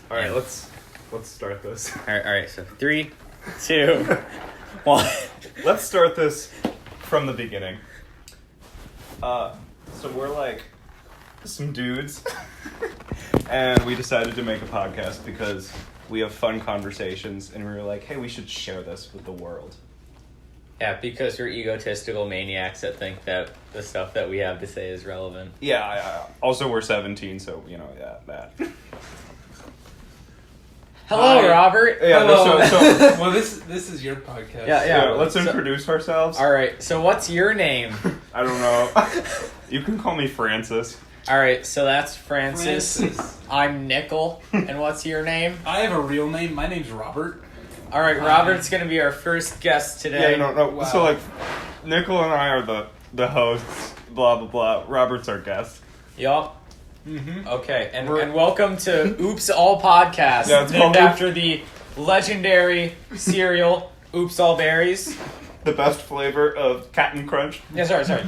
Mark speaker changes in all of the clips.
Speaker 1: All right, let's start this.
Speaker 2: All right. So 3, 2, 1.
Speaker 1: Let's start this from the beginning. So we're like some dudes, and we decided to make a podcast because we have fun conversations, and we were like, hey, we should share this with the world.
Speaker 2: Yeah, because we're egotistical maniacs that think that the stuff that we have to say is relevant.
Speaker 1: Yeah. Also, we're 17, so that.
Speaker 2: Hello,
Speaker 3: Hi.
Speaker 2: Robert.
Speaker 1: Yeah.
Speaker 3: Hello.
Speaker 1: So
Speaker 3: Well, this is your podcast.
Speaker 2: Yeah.
Speaker 1: let's
Speaker 2: So-
Speaker 1: introduce ourselves.
Speaker 2: All right. So what's your name?
Speaker 1: I don't know. You can call me Francis.
Speaker 2: All right. So that's Francis.
Speaker 3: Francis.
Speaker 2: I'm Nickel. And what's your name?
Speaker 3: I have a real name. My name's Robert.
Speaker 2: All right. Robert's gonna be our first guest today.
Speaker 1: Yeah, no.
Speaker 3: Wow.
Speaker 1: So, like, Nickel and I are the hosts, blah, blah, blah. Robert's our guest.
Speaker 2: Yup.
Speaker 3: Mm-hmm.
Speaker 2: Okay. And
Speaker 1: We're-
Speaker 2: welcome to Oops All Podcast,
Speaker 1: Yeah, it's
Speaker 2: named
Speaker 1: called
Speaker 2: after the legendary cereal Oops All Berries.
Speaker 1: The best flavor of Captain Crunch.
Speaker 2: Yeah, sorry.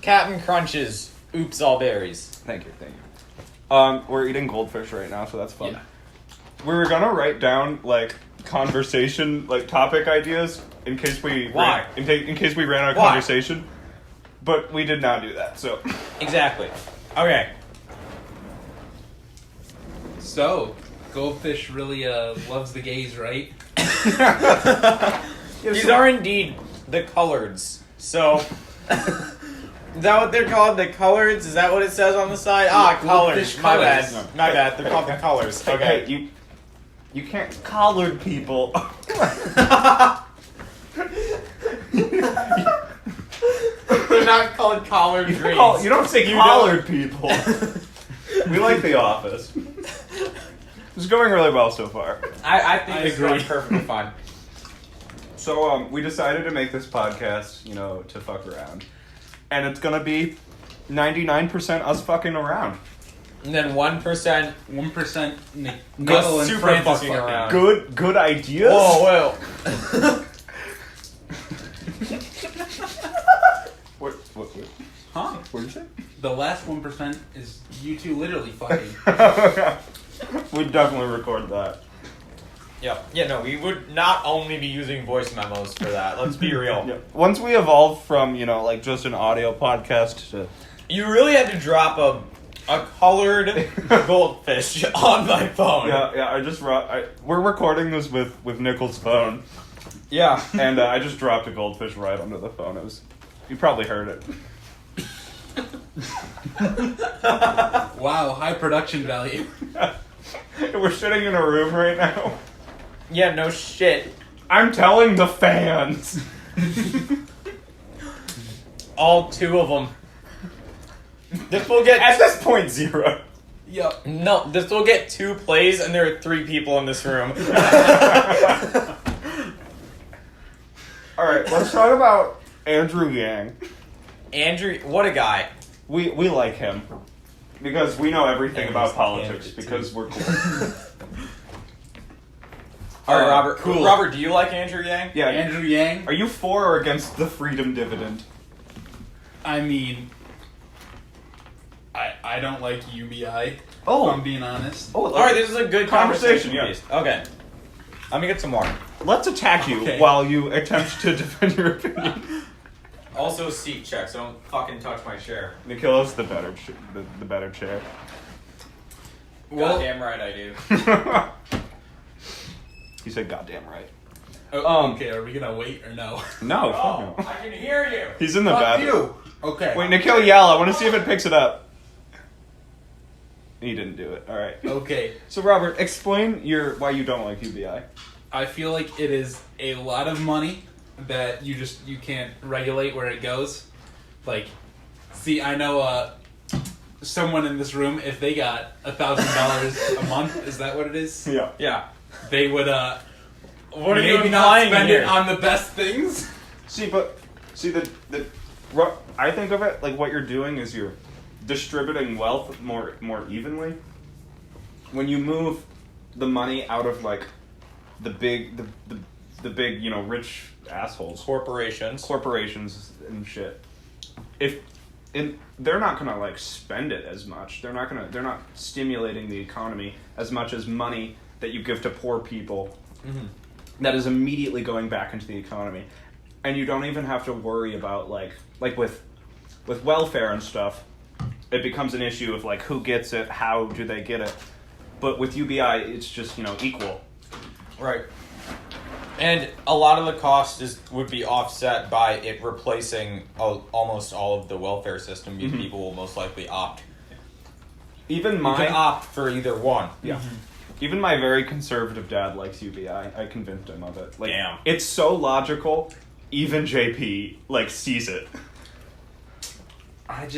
Speaker 2: Captain Crunch's Oops All Berries.
Speaker 1: Thank you. We're eating Goldfish right now, so that's fun.
Speaker 3: Yeah.
Speaker 1: We were gonna write down, like, conversation, like, topic ideas in case we...
Speaker 2: Why?
Speaker 1: In case we ran out of
Speaker 2: Why?
Speaker 1: conversation. But we did not do that, so...
Speaker 2: Exactly. Okay.
Speaker 3: So, Goldfish really loves the gays, right?
Speaker 2: These are indeed the coloreds. So, is that what they're called? The coloreds? Is that what it says on the side? Ah, colors.
Speaker 3: Goldfish
Speaker 2: My
Speaker 3: colors.
Speaker 2: bad. My bad. They're called the colors. Okay.
Speaker 1: Hey, you can't collared people.
Speaker 2: They're not called collard greens.
Speaker 1: You don't say collared people. We like The Office. It's going really well so far.
Speaker 2: I think
Speaker 3: I
Speaker 2: it's
Speaker 3: agree.
Speaker 2: going perfectly fine.
Speaker 1: So we decided to make this podcast, to fuck around. And it's gonna be 99% us fucking around.
Speaker 2: And then 1%.
Speaker 3: 1%
Speaker 2: Go
Speaker 3: Nickel and
Speaker 2: super
Speaker 3: Francis
Speaker 2: fucking around.
Speaker 1: Good ideas.
Speaker 2: Whoa.
Speaker 1: What?
Speaker 3: Huh?
Speaker 1: What did you say?
Speaker 3: The last 1% is you two literally fucking.
Speaker 1: We'd definitely record that.
Speaker 2: Yeah, no, we would not only be using voice memos for that. Let's be real.
Speaker 1: Yeah. Once we evolve from, just an audio podcast to...
Speaker 2: You really had to drop a colored goldfish on my phone.
Speaker 1: Yeah, I just... we're recording this with Nickel's phone.
Speaker 2: Yeah.
Speaker 1: And I just dropped a goldfish right onto the phone. It was... You probably heard it.
Speaker 3: Wow, high production value.
Speaker 1: We're sitting in a room right now.
Speaker 2: Yeah, no shit.
Speaker 1: I'm telling the fans.
Speaker 2: All 2 of them. This will get...
Speaker 1: At this point, 0.
Speaker 3: Yup.
Speaker 2: No, this will get 2 plays and there are 3 people in this room.
Speaker 1: Alright, let's talk about Andrew Yang.
Speaker 2: Andrew, what a guy.
Speaker 1: We like him. Because we know everything
Speaker 2: Yeah,
Speaker 1: about
Speaker 2: he's
Speaker 1: politics.
Speaker 2: candidate,
Speaker 1: Because
Speaker 2: too.
Speaker 1: we're cool.
Speaker 2: Alright, Robert.
Speaker 3: Cool.
Speaker 2: Robert, do you like Andrew Yang?
Speaker 1: Yeah.
Speaker 3: Andrew Yang.
Speaker 1: Are you for or against the freedom dividend?
Speaker 3: I mean, I don't like UBI.
Speaker 1: Oh.
Speaker 3: If I'm being honest.
Speaker 1: Oh,
Speaker 2: Alright, this is a good
Speaker 1: Conversation,
Speaker 2: conversation.
Speaker 1: yeah.
Speaker 2: piece. Okay. Let me get some more.
Speaker 1: Let's attack you
Speaker 3: Okay.
Speaker 1: while you attempt to defend your opinion.
Speaker 2: Also, seat check, so don't fucking touch my chair.
Speaker 1: Nikhil's the better, the better chair.
Speaker 3: Well-
Speaker 2: Goddamn right I do.
Speaker 1: You said goddamn right.
Speaker 3: Oh, okay, are we gonna wait or no?
Speaker 1: No, fuck
Speaker 2: Oh,
Speaker 1: no.
Speaker 2: I can hear you.
Speaker 1: He's in the
Speaker 3: Fuck
Speaker 1: bathroom.
Speaker 3: you. Okay.
Speaker 1: Wait, Nikhil, yell. I want to see if it picks it up. He didn't do it. All right.
Speaker 3: Okay.
Speaker 1: So, Robert, explain why you don't like UBI.
Speaker 3: I feel like it is a lot of money that you can't regulate where it goes. Like, see, I know someone in this room, if they got $1,000 a month, is that what it is?
Speaker 1: Yeah.
Speaker 2: Yeah.
Speaker 3: They would
Speaker 2: What are you
Speaker 3: maybe not
Speaker 2: implying
Speaker 3: spend
Speaker 2: here?
Speaker 3: it on the best things.
Speaker 1: I think of it like what you're doing is you're distributing wealth more evenly. When you move the money out of like the big rich assholes,
Speaker 2: Corporations.
Speaker 1: corporations and shit. If they're not gonna like spend it as much. They're not stimulating the economy as much as money that you give to poor people.
Speaker 2: Mm-hmm.
Speaker 1: That is immediately going back into the economy, and you don't even have to worry about like with welfare and stuff. It becomes an issue of like who gets it, how do they get it, but with UBI it's just equal.
Speaker 2: Right. And a lot of the cost would be offset by it replacing almost all of the welfare system.
Speaker 1: Mm-hmm.
Speaker 2: People will most likely opt.
Speaker 1: You can
Speaker 2: opt for either one.
Speaker 1: Yeah. Mm-hmm. Even my very conservative dad likes UBI. I convinced him of it. Like,
Speaker 2: damn.
Speaker 1: It's so logical. Even JP sees it.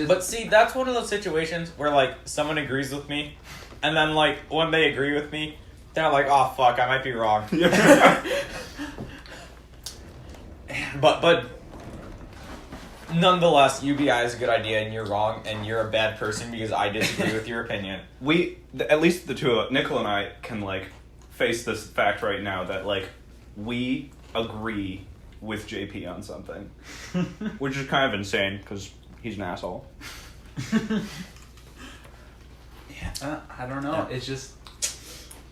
Speaker 2: But see, that's one of those situations where like someone agrees with me, and then like when they agree with me, they're like, "Oh fuck, I might be wrong." But nonetheless, UBI is a good idea, and you're wrong, and you're a bad person because I disagree with your opinion.
Speaker 1: At least the two of Nickel and I can like face this fact right now that like we agree with JP on something, which is kind of insane because he's an asshole.
Speaker 3: Yeah, I don't know.
Speaker 2: Yeah.
Speaker 3: It's just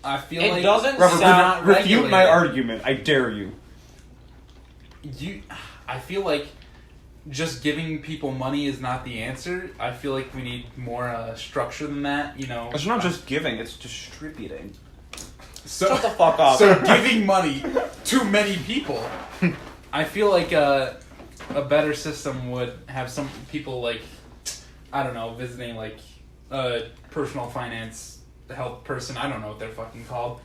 Speaker 3: I feel
Speaker 2: It
Speaker 3: like
Speaker 2: doesn't
Speaker 3: Robert,
Speaker 2: sound-
Speaker 1: refute my argument. I dare you.
Speaker 3: I feel like just giving people money is not the answer. I feel like we need more structure than that.
Speaker 1: It's not just giving; it's distributing.
Speaker 3: So,
Speaker 2: Shut the fuck up.
Speaker 3: So giving money to many people, I feel like a better system would have some people like, I don't know, visiting like a personal finance health person. I don't know what they're fucking called,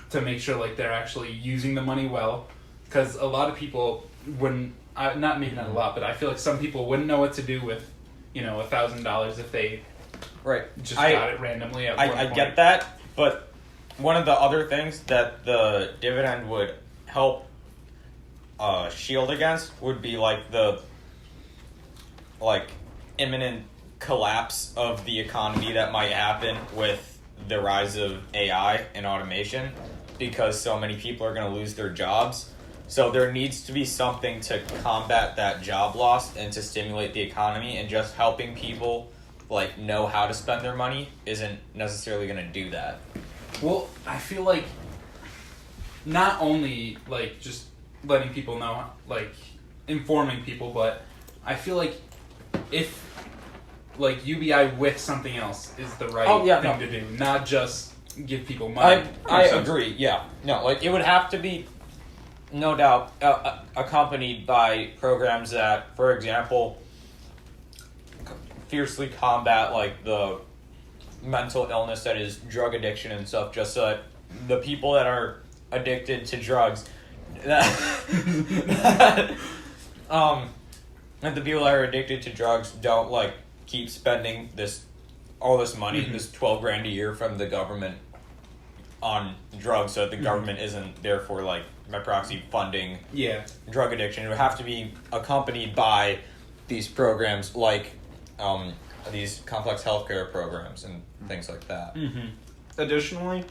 Speaker 3: to make sure like they're actually using the money well, because a lot of people wouldn't. Not maybe not a lot, but I feel like some people wouldn't know what to do with, $1,000 if they just got it randomly at one point.
Speaker 2: I get that, but one of the other things that the dividend would help shield against would be like the imminent collapse of the economy that might happen with the rise of AI and automation, because so many people are going to lose their jobs. So there needs to be something to combat that job loss and to stimulate the economy, and just helping people know how to spend their money isn't necessarily going to do that.
Speaker 3: Well, I feel like not only just letting people know, informing people, but I feel like if UBI with something else is the right thing to do, not just give people money.
Speaker 2: I agree. Yeah, no, it would have to be, no doubt, accompanied by programs that, for example, fiercely combat the mental illness that is drug addiction and stuff, just so that the people that are addicted to drugs, that the people that are addicted to drugs don't keep spending all this money,
Speaker 3: Mm-hmm.
Speaker 2: this $12,000 a year from the government on drugs, so that the government isn't therefore by proxy funding drug addiction. It would have to be accompanied by these programs these complex healthcare programs and things like that.
Speaker 3: Mm-hmm.
Speaker 1: Additionally,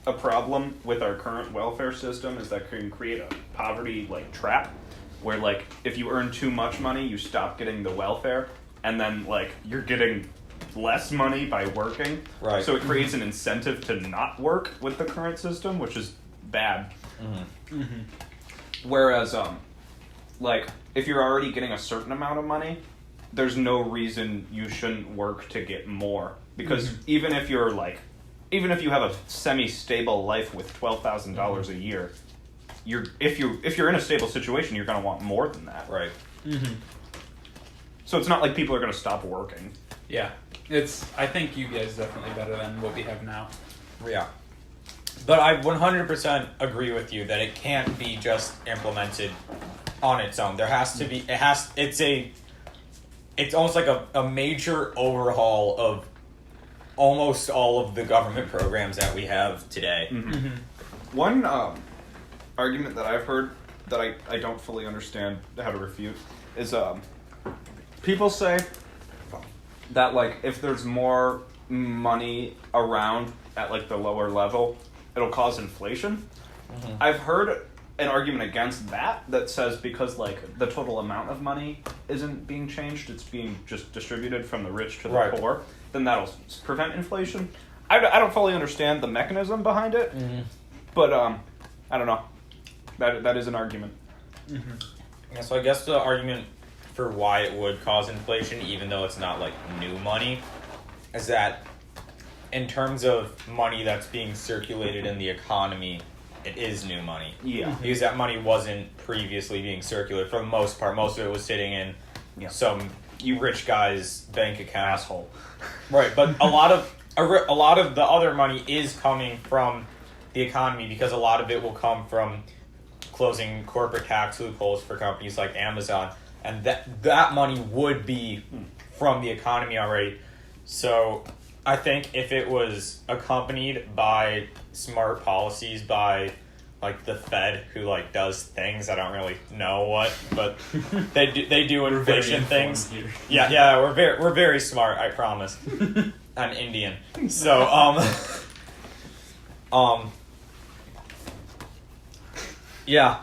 Speaker 1: a problem with our current welfare system is that can create a poverty trap, where if you earn too much money, you stop getting the welfare, and then you're getting less money by working.
Speaker 2: Right.
Speaker 1: So it creates an incentive to not work with the current system, which is bad.
Speaker 2: Mm-hmm.
Speaker 3: Mm-hmm.
Speaker 1: Whereas, if you're already getting a certain amount of money, there's no reason you shouldn't work to get more. Because even if you have a semi-stable life with $12,000 a year, if you're in a stable situation, you're going to want more than that.
Speaker 2: Right.
Speaker 3: Mm-hmm.
Speaker 1: So it's not like people are going to stop working.
Speaker 3: Yeah, I think you guys definitely better than what we have now.
Speaker 2: Yeah. But I 100% agree with you that it can't be just implemented on its own. There has to be, it's almost like a major overhaul of almost all of the government programs that we have today.
Speaker 1: Mm-hmm.
Speaker 3: Mm-hmm.
Speaker 1: One argument that I've heard that I don't fully understand how to refute is people say that if there's more money around at the lower level, it'll cause inflation.
Speaker 2: Mm-hmm.
Speaker 1: I've heard an argument against that says because like the total amount of money isn't being changed, it's being just distributed from the rich to the
Speaker 2: Right.
Speaker 1: poor, then that'll prevent inflation. I don't fully understand the mechanism behind it, but I don't know. That is an argument.
Speaker 2: Yeah, so I guess the argument for why it would cause inflation, even though it's not like new money, is that in terms of money that's being circulated in the economy, it is new money.
Speaker 1: Yeah.
Speaker 2: Because that money wasn't previously being circulated for the most part. Most of it was sitting in some rich guy's bank account.
Speaker 1: Asshole.
Speaker 2: Right, but a lot of the other money is coming from the economy because a lot of it will come from closing corporate tax loopholes for companies like Amazon, and that money would be from the economy already. So I think if it was accompanied by smart policies by like the Fed, who like does things, I don't really know what, but they do inflation things.
Speaker 3: Here.
Speaker 2: Yeah, we're very smart, I promise. I'm Indian. So yeah.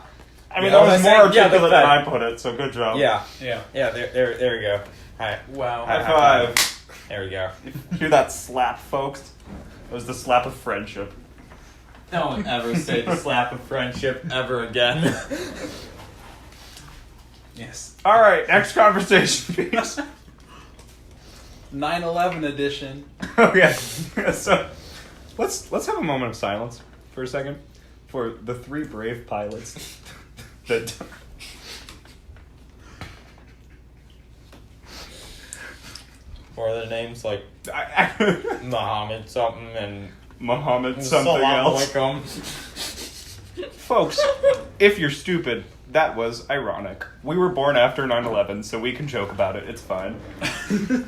Speaker 1: I mean,
Speaker 2: Yeah,
Speaker 1: that was more
Speaker 2: saying, yeah, the
Speaker 1: articulate than
Speaker 2: Fed.
Speaker 1: I put it, so good job.
Speaker 2: Yeah.
Speaker 3: Yeah.
Speaker 2: There we go. Alright.
Speaker 3: Wow.
Speaker 1: High five.
Speaker 2: There we go.
Speaker 1: Hear that slap, folks? It was the slap of friendship.
Speaker 2: Don't ever say the slap of friendship ever again.
Speaker 3: Yes.
Speaker 1: All right, next conversation, please.
Speaker 3: 9/11 edition.
Speaker 1: Okay, so let's have a moment of silence for a second for the three brave pilots that.
Speaker 2: Or the names like
Speaker 1: I
Speaker 2: Muhammad something and
Speaker 1: Muhammad something
Speaker 2: Salam
Speaker 1: else.
Speaker 2: alaikum.
Speaker 1: Folks, if you're stupid, that was ironic. We were born after 9/11, so we can joke about it. It's fine.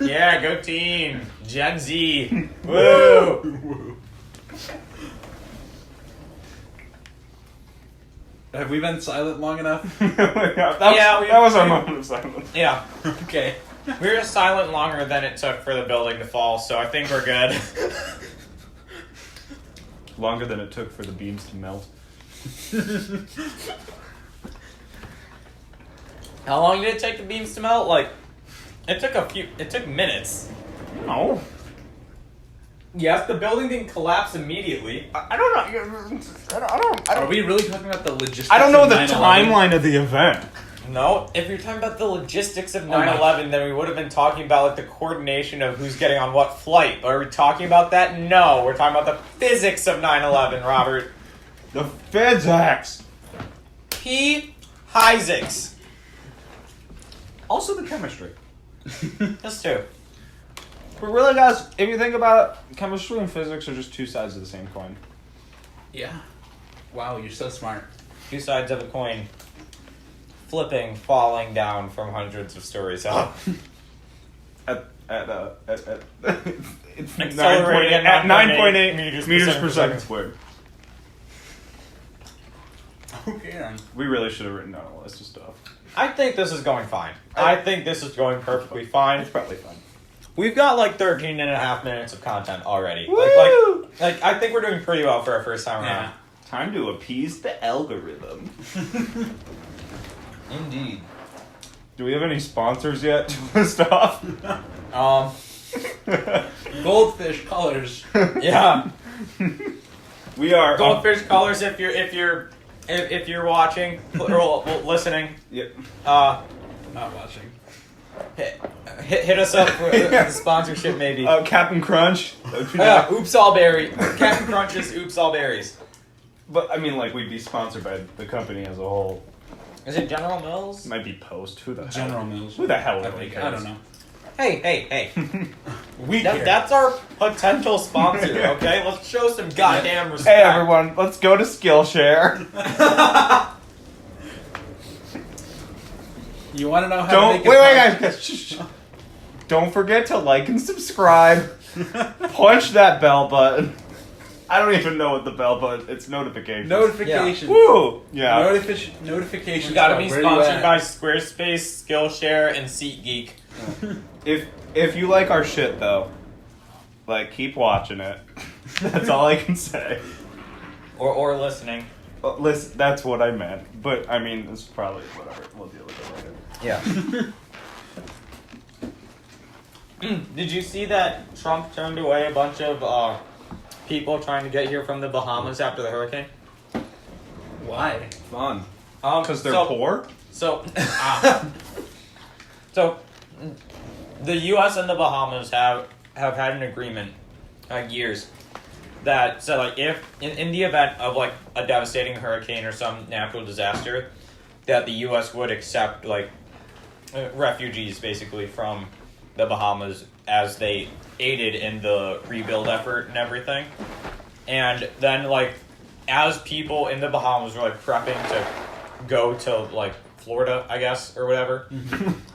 Speaker 2: Yeah, go team. Gen Z. Woo!
Speaker 3: Have we been silent long enough?
Speaker 1: that was our moment of silence.
Speaker 2: Yeah.
Speaker 3: Okay.
Speaker 2: We were silent longer than it took for the building to fall, so I think we're good.
Speaker 1: Longer than it took for the beams to melt.
Speaker 2: How long did it take the beams to melt? Like, it took minutes.
Speaker 1: No.
Speaker 2: Yes, the building didn't collapse immediately.
Speaker 1: I don't know. I
Speaker 3: Are
Speaker 1: don't.
Speaker 3: we really talking about the logistics?
Speaker 1: I don't know
Speaker 3: of
Speaker 1: the
Speaker 3: 9/11?
Speaker 1: timeline of the event.
Speaker 2: No, if you're talking about the logistics of
Speaker 3: my-
Speaker 2: 9/11, then we would have been talking about like the coordination of who's getting on what flight. But are we talking about that? No, we're talking about the physics of 9/11, Robert.
Speaker 1: The physics.
Speaker 2: P. Isaacs.
Speaker 1: Also the chemistry.
Speaker 2: That's two.
Speaker 1: But really, guys, if you think about it, chemistry and physics are just two sides of the same coin.
Speaker 3: Yeah. Wow, you're so smart.
Speaker 2: Two sides of a coin. Flipping, falling down from hundreds of stories up.
Speaker 1: At it's
Speaker 2: Accelerating at
Speaker 1: 9.8
Speaker 2: meters
Speaker 1: meters
Speaker 2: per
Speaker 1: per
Speaker 2: second
Speaker 1: second squared.
Speaker 3: Okay, then.
Speaker 1: We really should have written down a list of stuff.
Speaker 2: I think this is going fine. I think this is going perfectly fine.
Speaker 1: It's probably fun.
Speaker 2: We've got like 13 and a half minutes of content already.
Speaker 1: Woo!
Speaker 2: Like I think we're doing pretty well for our first time
Speaker 3: Yeah.
Speaker 2: around.
Speaker 1: Time to appease the algorithm.
Speaker 2: Indeed.
Speaker 1: Do we have any sponsors yet to list off?
Speaker 3: Goldfish colors.
Speaker 2: Yeah.
Speaker 1: We are.
Speaker 2: Goldfish colors. If you're watching or listening,
Speaker 1: Yep.
Speaker 3: Not watching.
Speaker 2: hit us up for the sponsorship maybe.
Speaker 1: Captain Crunch.
Speaker 2: Yeah, Oops All Berry. Captain Crunch's Oops All Berries.
Speaker 1: But I mean, like, we'd be sponsored by the company as a whole.
Speaker 2: Is it General Mills?
Speaker 1: Might be Post. Who the hell?
Speaker 3: General Mills.
Speaker 1: Who the hell
Speaker 3: I
Speaker 1: really
Speaker 3: think.
Speaker 1: cares?
Speaker 3: I don't know.
Speaker 2: Hey.
Speaker 3: We care.
Speaker 2: That's our potential sponsor, okay? Let's show some goddamn respect.
Speaker 1: Hey everyone, let's go to Skillshare.
Speaker 3: You want to know how
Speaker 1: Don't
Speaker 3: to make
Speaker 1: wait, guys. Shh. Don't forget to like and subscribe. Punch that bell button. I don't even know what the bell button. It's notifications.
Speaker 3: Notifications.
Speaker 1: Woo! Yeah.
Speaker 3: Notifications.
Speaker 2: We gotta be
Speaker 3: Where you
Speaker 2: sponsored
Speaker 3: at?
Speaker 2: by Squarespace, Skillshare, and SeatGeek.
Speaker 1: If you like our shit though, like keep watching it. That's all I can say.
Speaker 2: Or listening.
Speaker 1: Listen, that's what I meant. But, I mean, it's probably whatever. We'll deal with it later.
Speaker 2: Yeah. Did you see that Trump turned away a bunch of people trying to get here from the Bahamas after the hurricane?
Speaker 3: Why?
Speaker 1: Fun. Because they're poor?
Speaker 2: So, so the U.S. and the Bahamas have had an agreement, years, that said, like, if in the event of like a devastating hurricane or some natural disaster, that the U.S. would accept like refugees basically from the Bahamas as they aided in the rebuild effort and everything. And then like as people in the Bahamas were like prepping to go to like Florida, I guess, or whatever,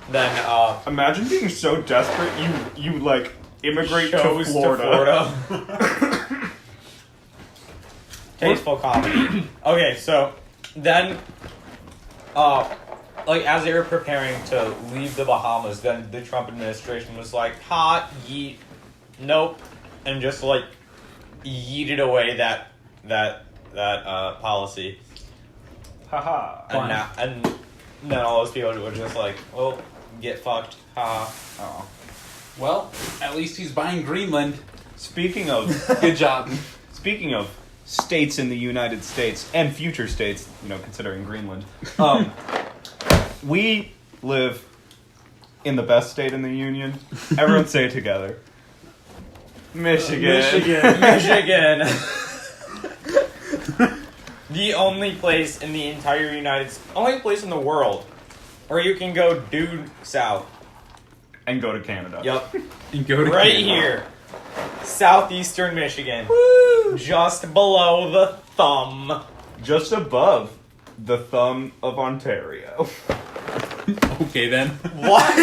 Speaker 2: then
Speaker 1: imagine being so desperate you like immigrate to
Speaker 2: chose
Speaker 1: Florida.
Speaker 2: Tasteful comedy. Okay, so then like as they were preparing to leave the Bahamas, then the Trump administration was like, yeet, nope, and just like yeeted away that policy.
Speaker 1: Haha.
Speaker 2: And then all those people were just like, well, get fucked.
Speaker 1: Oh.
Speaker 3: Well, at least he's buying Greenland.
Speaker 1: Speaking of
Speaker 3: Good job.
Speaker 1: Speaking of states in the United States and future states, considering Greenland, we live in the best state in the union. Everyone say it together. Michigan.
Speaker 2: Michigan. The only place in the entire only place in the world where you can go due south.
Speaker 1: And go to Canada.
Speaker 2: Yep.
Speaker 3: And go to
Speaker 2: Right
Speaker 3: Canada.
Speaker 2: here. Southeastern Michigan. Woo! Just below the thumb.
Speaker 1: Just above the thumb of Ontario.
Speaker 3: Okay then.
Speaker 2: What?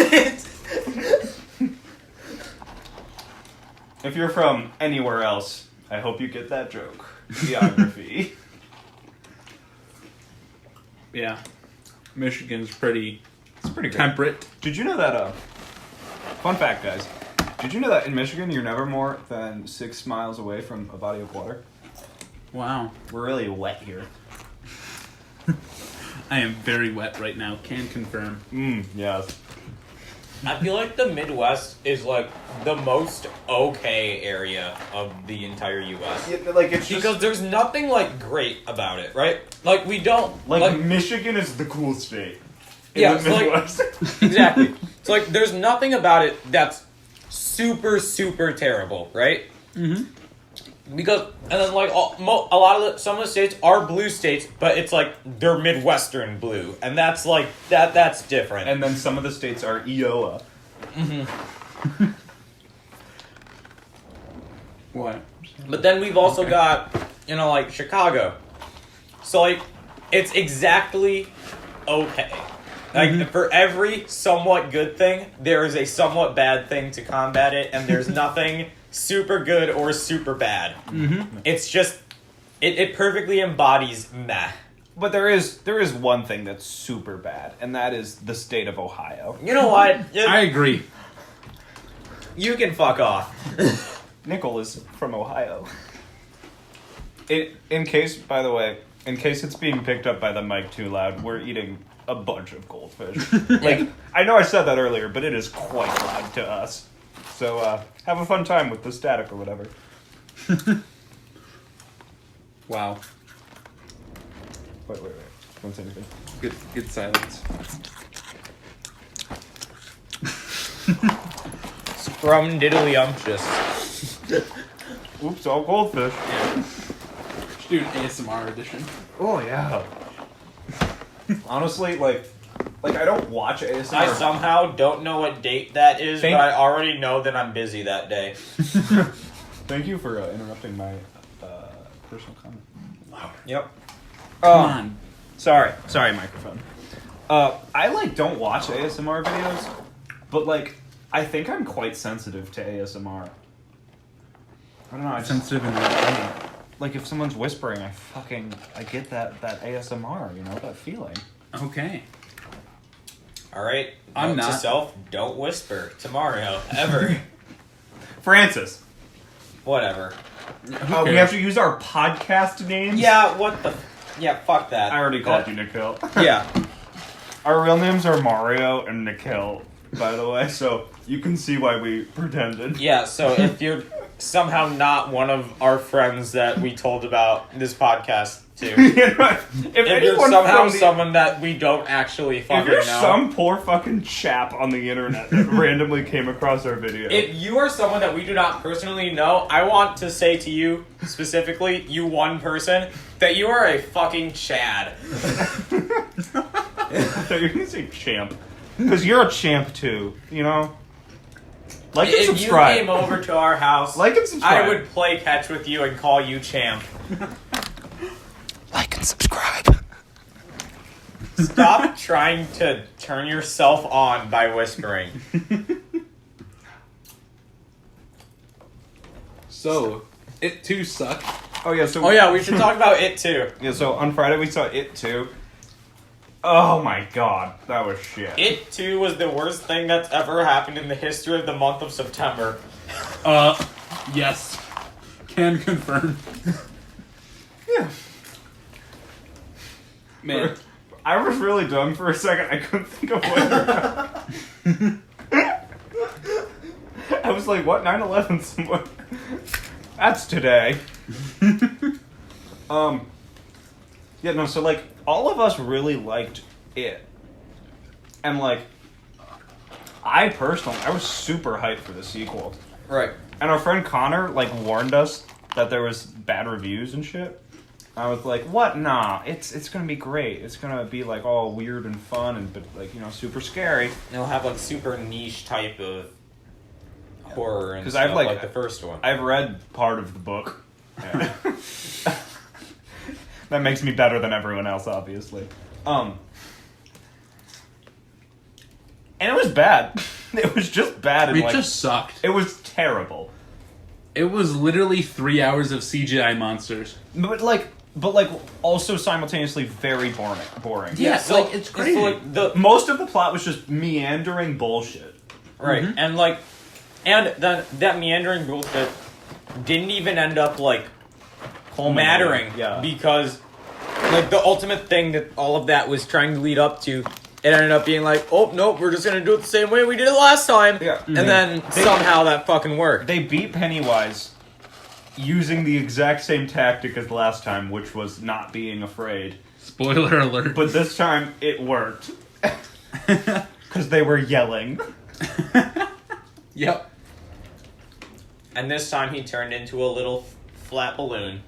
Speaker 1: If you're from anywhere else, I hope you get that joke. Geography.
Speaker 3: Yeah. Michigan's pretty
Speaker 1: It's pretty great.
Speaker 3: temperate.
Speaker 1: Did you know that, fun fact, guys. Did you know that in Michigan, you're never more than 6 miles away from a body of water?
Speaker 3: Wow.
Speaker 1: We're really wet here.
Speaker 3: I am very wet right now. Can confirm.
Speaker 1: Yes.
Speaker 2: I feel like the Midwest is like the most okay area of the entire U.S.
Speaker 1: Yeah, like, it's just...
Speaker 2: Because there's nothing like great about it, right? Like we don't
Speaker 1: Like Michigan is the cool state.
Speaker 2: Yeah,
Speaker 1: In the
Speaker 2: so, like-
Speaker 1: Midwest.
Speaker 2: Exactly. So like there's nothing about it that's super terrible, right?
Speaker 3: Mm-hmm.
Speaker 2: Because and then like some of the states are blue states, but it's like they're Midwestern blue, and that's like that's different.
Speaker 1: And then some of the states are Iowa.
Speaker 3: What?
Speaker 2: But then we've also got like Chicago, so like it's exactly okay. Like for every somewhat good thing, there is a somewhat bad thing to combat it, and there's nothing super good or super bad. It's just it perfectly embodies meh.
Speaker 1: But there is one thing that's super bad, and that is the state of Ohio.
Speaker 2: You know what?
Speaker 3: I agree.
Speaker 2: You can fuck off.
Speaker 1: Nickel is from Ohio. In case it's being picked up by the mic too loud, we're eating a bunch of goldfish. Like, I know I said that earlier, but it is quite loud to us. So, have a fun time with the static or whatever.
Speaker 3: Wow.
Speaker 1: Wait. Don't say anything.
Speaker 3: Good silence.
Speaker 2: Scrum diddly umptious.
Speaker 1: Oops, all goldfish.
Speaker 3: Should do an ASMR edition.
Speaker 1: Oh, yeah. Honestly, like I don't watch ASMR.
Speaker 2: I somehow don't know what date that is, but I already know that I'm busy that day.
Speaker 1: Thank you for interrupting my personal comment.
Speaker 2: Yep.
Speaker 3: Come on.
Speaker 1: Sorry, microphone. I don't watch ASMR videos, but I think I'm quite sensitive to ASMR. I don't know. I just,
Speaker 3: Sensitive in what way?
Speaker 1: like if someone's whispering, I get that ASMR, that feeling.
Speaker 3: Okay.
Speaker 2: All right.
Speaker 3: I'm
Speaker 2: Note to
Speaker 3: not.
Speaker 2: self, don't whisper to Mario ever.
Speaker 1: Francis.
Speaker 2: Whatever.
Speaker 1: We have to use our podcast names.
Speaker 2: Yeah. What the? Yeah, fuck that.
Speaker 1: I already called you Nikhil.
Speaker 2: Yeah.
Speaker 1: Our real names are Mario and Nikhil, by the way, so you can see why we pretended.
Speaker 2: Yeah, so if you're somehow not one of our friends that we told about this podcast to, if you're somehow someone that we don't actually fucking know.
Speaker 1: If you're some poor fucking chap on the internet that randomly came across our video.
Speaker 2: If you are someone that we do not personally know, I want to say to you, specifically, you one person, that you are a fucking Chad.
Speaker 1: You're gonna say champ. Because you're a champ too, you know? Like and subscribe.
Speaker 2: If you came over to our house,
Speaker 1: like and subscribe.
Speaker 2: I would play catch with you and call you champ.
Speaker 1: Like and subscribe.
Speaker 2: Stop trying to turn yourself on by whispering.
Speaker 3: So, It Too sucked.
Speaker 1: Oh yeah, so
Speaker 2: we should talk about It Too.
Speaker 1: Yeah, so on Friday we saw It Too. Oh my god, that was shit.
Speaker 2: It Too was the worst thing that's ever happened in the history of the month of September.
Speaker 3: Yes. Can confirm.
Speaker 1: Yeah.
Speaker 3: Man.
Speaker 1: I was really dumb for a second. I couldn't think of what. I was like, what? 9/11? Someone. That's today. Yeah, no, so, like, all of us really liked it. And, like, I was super hyped for the sequel.
Speaker 2: Right.
Speaker 1: And our friend Connor, like, warned us that there was bad reviews and shit. I was like, what? Nah, it's gonna be great. It's gonna be, like, all weird and fun and, but, like, you know, super scary.
Speaker 2: It'll have, like, super niche type of horror and
Speaker 1: 'cause
Speaker 2: stuff
Speaker 1: I've,
Speaker 2: like the first one.
Speaker 1: I've read part of the book. Yeah. That makes me better than everyone else, obviously. And it was bad. It was just bad. And
Speaker 3: It just sucked.
Speaker 1: It was terrible.
Speaker 3: It was literally 3 hours of CGI monsters.
Speaker 1: But also simultaneously very boring.
Speaker 3: Yeah,
Speaker 2: so
Speaker 3: it's crazy.
Speaker 2: So, like,
Speaker 1: Most of the plot was just meandering bullshit.
Speaker 2: Right,
Speaker 3: Mm-hmm.
Speaker 2: and that meandering bullshit didn't even end up, like, mattering.
Speaker 1: Yeah.
Speaker 2: Because, like, the ultimate thing that all of that was trying to lead up to, it ended up being like, oh, nope, we're just gonna do it the same way we did it last time.
Speaker 1: Yeah.
Speaker 2: And then somehow that fucking worked.
Speaker 1: They beat Pennywise using the exact same tactic as last time, which was not being afraid.
Speaker 3: Spoiler alert.
Speaker 1: But this time, it worked. Because they were yelling.
Speaker 3: Yep.
Speaker 2: And this time he turned into a little flat balloon.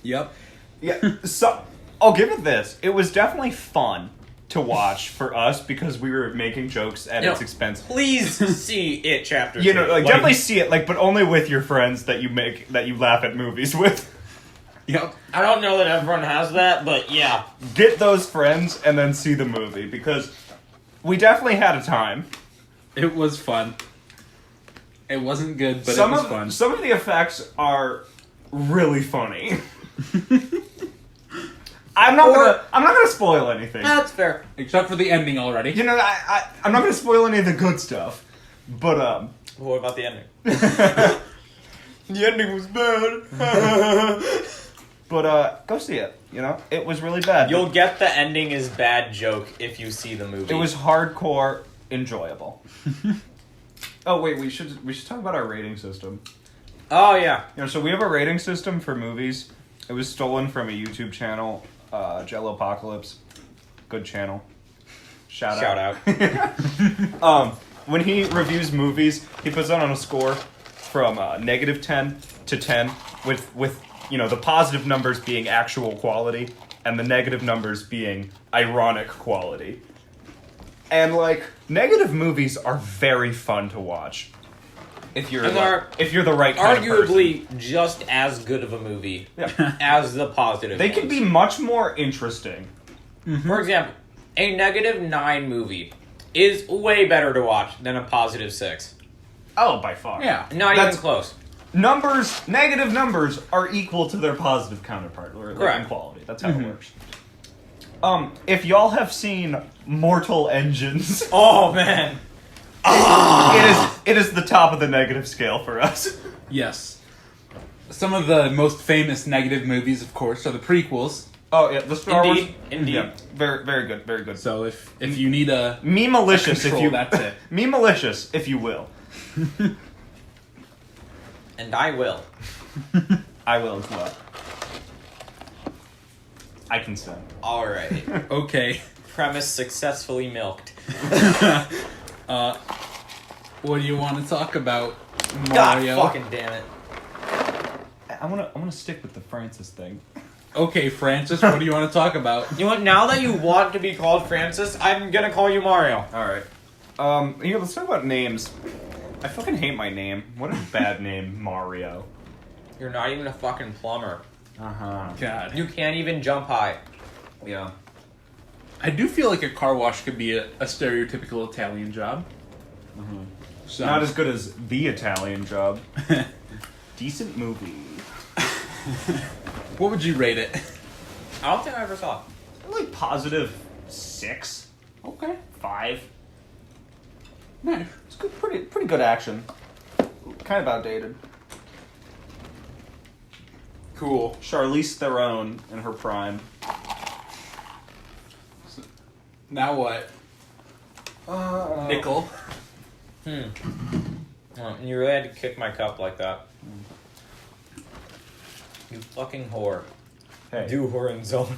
Speaker 3: Yep.
Speaker 1: Yeah, so I'll give it this. It was definitely fun to watch for us because we were making jokes at its expense.
Speaker 2: Please see It Chapter 2.
Speaker 1: You know, like, definitely see it, like, but only with your friends that you laugh at movies with.
Speaker 3: Yep.
Speaker 2: I don't know that everyone has that, but yeah.
Speaker 1: Get those friends and then see the movie because we definitely had a time.
Speaker 3: It was fun. It wasn't good, but
Speaker 1: it
Speaker 3: was fun.
Speaker 1: Some of the effects are really funny. I'm not gonna spoil anything.
Speaker 2: That's fair.
Speaker 3: Except for the ending already.
Speaker 1: You know, I'm not gonna spoil any of the good stuff. But
Speaker 2: What about the ending? The ending was bad.
Speaker 1: But go see it. You know, it was really bad.
Speaker 2: You'll get the ending is bad joke if you see the movie.
Speaker 1: It was hardcore enjoyable. Oh wait, we should talk about our rating system.
Speaker 2: Oh yeah.
Speaker 1: You know, so we have a rating system for movies. It was stolen from a YouTube channel, Jellopocalypse. Good channel. Shout out. When he reviews movies, he puts it on a score from -10 to 10, with you know the positive numbers being actual quality and the negative numbers being ironic quality. And like negative movies are very fun to watch. If you're the right kind of person.
Speaker 2: Arguably just as good of a movie as the positive
Speaker 1: They
Speaker 2: ones.
Speaker 1: can be much more interesting.
Speaker 3: Mm-hmm.
Speaker 2: For example, a -9 movie is way better to watch than a +6.
Speaker 1: Oh, by far.
Speaker 3: Yeah.
Speaker 2: Not even close.
Speaker 1: Negative numbers are equal to their positive counterpart, or like,
Speaker 2: Correct.
Speaker 1: in quality. That's how it works. If y'all have seen Mortal Engines,
Speaker 2: Oh man.
Speaker 1: it is the top of the negative scale for us.
Speaker 3: Yes. Some of the most famous negative movies, of course, are the prequels.
Speaker 1: Oh yeah, the Star Wars.
Speaker 2: Indeed.
Speaker 1: Yeah, very very good, very good.
Speaker 3: So if you need a
Speaker 1: Me malicious
Speaker 3: control,
Speaker 1: if you
Speaker 3: that's it.
Speaker 1: Me malicious if you will.
Speaker 2: And I will.
Speaker 1: I will as well. I consent.
Speaker 2: All right.
Speaker 3: Okay.
Speaker 2: Premise successfully milked.
Speaker 3: What do you want to talk about,
Speaker 2: God
Speaker 3: Mario?
Speaker 2: fucking damn it.
Speaker 1: I wanna stick with the Francis thing.
Speaker 3: Okay, Francis, what do you want to talk about?
Speaker 2: You know what? Now that you want to be called Francis, I'm gonna call you Mario.
Speaker 1: All right. Here, let's talk about names. I fucking hate my name. What a bad name, Mario.
Speaker 2: You're not even a fucking plumber.
Speaker 1: Uh-huh.
Speaker 3: God.
Speaker 2: You can't even jump high.
Speaker 1: Yeah.
Speaker 3: I do feel like a car wash could be a stereotypical Italian job.
Speaker 1: Mm-hmm.
Speaker 3: So,
Speaker 1: Not as good as The Italian Job. Decent movie.
Speaker 3: what would you rate it?
Speaker 2: I don't think I ever saw it.
Speaker 1: Like positive 6,
Speaker 3: Okay.
Speaker 1: 5.
Speaker 3: Nice.
Speaker 1: It's good, pretty good action. Kind of outdated.
Speaker 3: Cool.
Speaker 1: Charlize Theron in her prime.
Speaker 3: Now what? Nickel.
Speaker 2: Well, you really had to kick my cup like that. You fucking whore.
Speaker 1: Hey.
Speaker 2: Do whore in zone.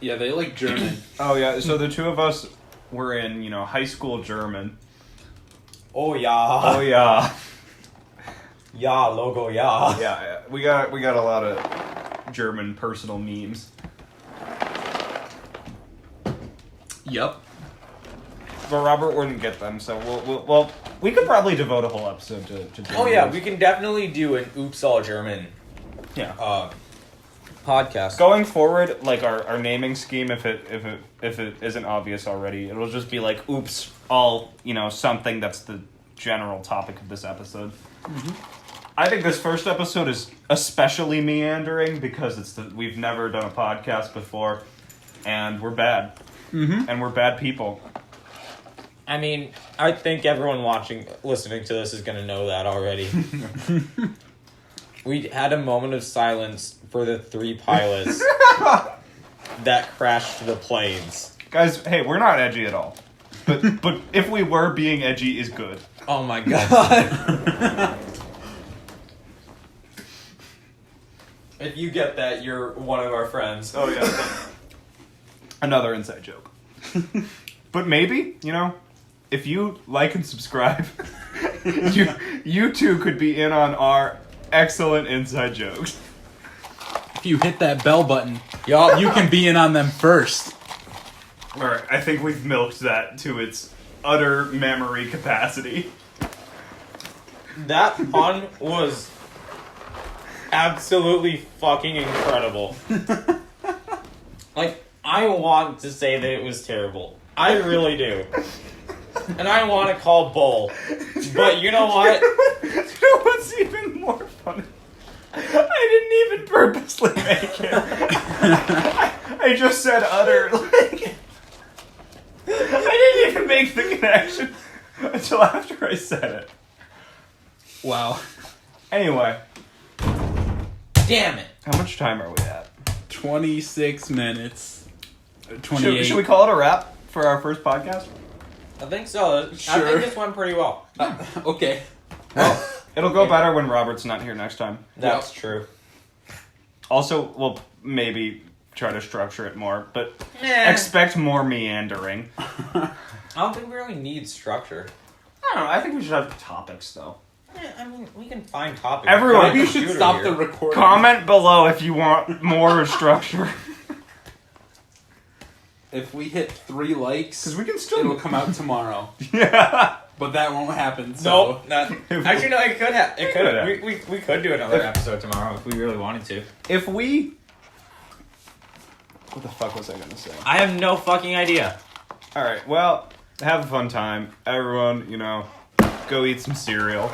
Speaker 3: Yeah, they like German.
Speaker 1: Oh yeah, so the two of us were in, high school German.
Speaker 2: Oh yeah.
Speaker 1: Oh yeah.
Speaker 2: Yeah, logo yeah.
Speaker 1: Yeah, we got a lot of German personal memes.
Speaker 3: Yep.
Speaker 1: But Robert wouldn't get them, so we could probably devote a whole episode to German.
Speaker 2: Oh yeah,
Speaker 1: memes.
Speaker 2: we can definitely do an Oops All German
Speaker 1: Yeah.
Speaker 2: podcast.
Speaker 1: Going forward, like our naming scheme, if it isn't obvious already, it'll just be like oops, all something that's the general topic of this episode.
Speaker 3: Mm-hmm.
Speaker 1: I think this first episode is especially meandering because we've never done a podcast before, and we're bad, and we're bad people.
Speaker 2: I mean, I think everyone listening to this is gonna know that already. We had a moment of silence for the 3 pilots that crashed the planes.
Speaker 1: Guys, hey, we're not edgy at all, but if we were, being edgy is good.
Speaker 2: Oh my god. If you get that, you're one of our friends.
Speaker 1: Oh yeah. Another inside joke. But maybe, if you like and subscribe, you too could be in on our excellent inside jokes.
Speaker 3: If you hit that bell button,
Speaker 2: Yup.
Speaker 3: you can be in on them first.
Speaker 1: Alright, I think we've milked that to its utter memory capacity.
Speaker 2: That pun was absolutely fucking incredible. Like, I want to say that it was terrible. I really do. And I want to call bull. But you know what?
Speaker 1: You know what's even more funny? I didn't even purposely make it. I just said utter, like... I didn't even make the connection until after I said it.
Speaker 3: Wow.
Speaker 1: Anyway,
Speaker 2: Damn it.
Speaker 1: how much time are we at?
Speaker 3: 26 minutes. 28.
Speaker 1: Should we call it a wrap for our first podcast?
Speaker 2: I think so. I
Speaker 3: Sure.
Speaker 2: think this went pretty well.
Speaker 3: Okay.
Speaker 1: Well, it'll go better when Robert's not here next time.
Speaker 2: That's true.
Speaker 1: Also, we'll maybe try to structure it more, but
Speaker 2: Nah.
Speaker 1: expect more meandering.
Speaker 2: I don't think we really need structure.
Speaker 1: I don't know, I think we should have topics, though.
Speaker 2: I mean, we can find topics.
Speaker 1: Everyone-
Speaker 3: Maybe you should stop the recording.
Speaker 1: Comment below if you want more structure.
Speaker 3: If we hit 3 likes,
Speaker 1: Because we can
Speaker 3: it'll
Speaker 1: still...
Speaker 3: come out tomorrow.
Speaker 1: Yeah.
Speaker 3: But that won't happen. So.
Speaker 2: Nope. Not, actually, no. It could have. It
Speaker 1: could
Speaker 2: could.
Speaker 1: have.
Speaker 2: We could do another episode tomorrow if we really wanted to.
Speaker 1: If we... What the fuck was I going to say?
Speaker 2: I have no fucking idea.
Speaker 1: Alright, well, have a fun time. Everyone, go eat some cereal.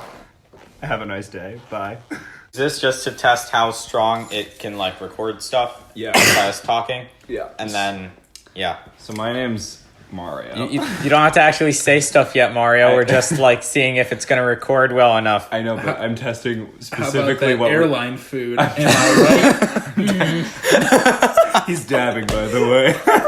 Speaker 1: Have a nice day. Bye.
Speaker 2: Is this just to test how strong it can record stuff?
Speaker 3: Yeah.
Speaker 2: As talking,
Speaker 3: Yeah.
Speaker 2: and then yeah.
Speaker 1: So my name's
Speaker 4: Mario.
Speaker 2: You don't have to actually say stuff yet, Mario. We're just like seeing if it's gonna record well enough.
Speaker 4: I know, but I'm testing
Speaker 3: How about
Speaker 4: specifically
Speaker 3: that
Speaker 4: what
Speaker 3: airline food? Am I right?
Speaker 4: he's dabbing, by the way.